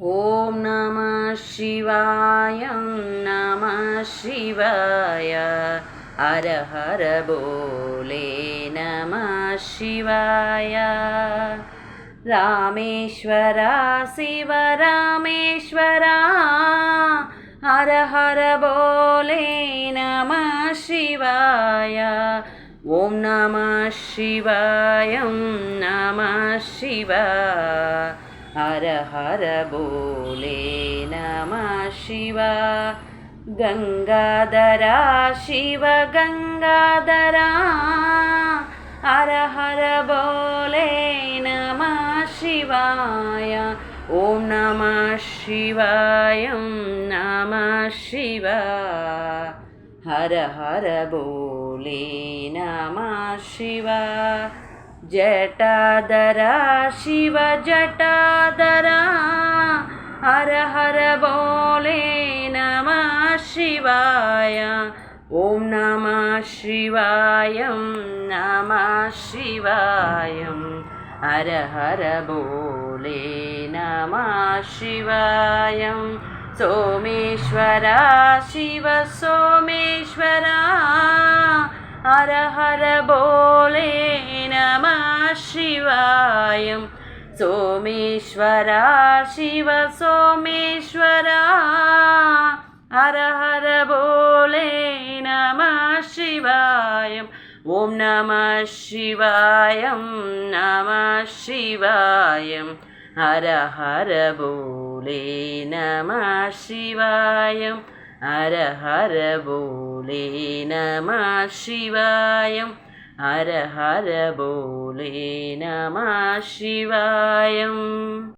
ॐ नमः शिवाय नमः शिवाय हर हर बोले नमः शिवाय। रामेश्वरा शिव रामेश्वरा हर हर बोले नमः शिवाय। ॐ नमः शिवाय नमः शिवाय हर हर बोले नमः शिवाय। गंगाधरा शिव गंगाधरा हर हर बोले नमः शिवाय। ॐ नमः शिवाय नमः शिवाय हर हर बोले नमः शिवाय। जटाधरा शिव जटाधरा हर हर बोले नमः शिवाय। ॐ नमः शिवाय नमः शिवाय हर हर बोले नमः शिवाय। सोमेश्वरा शिव सोमेश्वरा हर हर बोले नमः शिवाय। सोमेश्वरा शिव सोमेश्वरा हर हर बोले नमः शिवाय। ॐ नमः शिवाय नमः शिवाय हर हर बोले नमः शिवाय। हर हर बोले नमः शिवाय। हर हर बोले नमः शिवाय।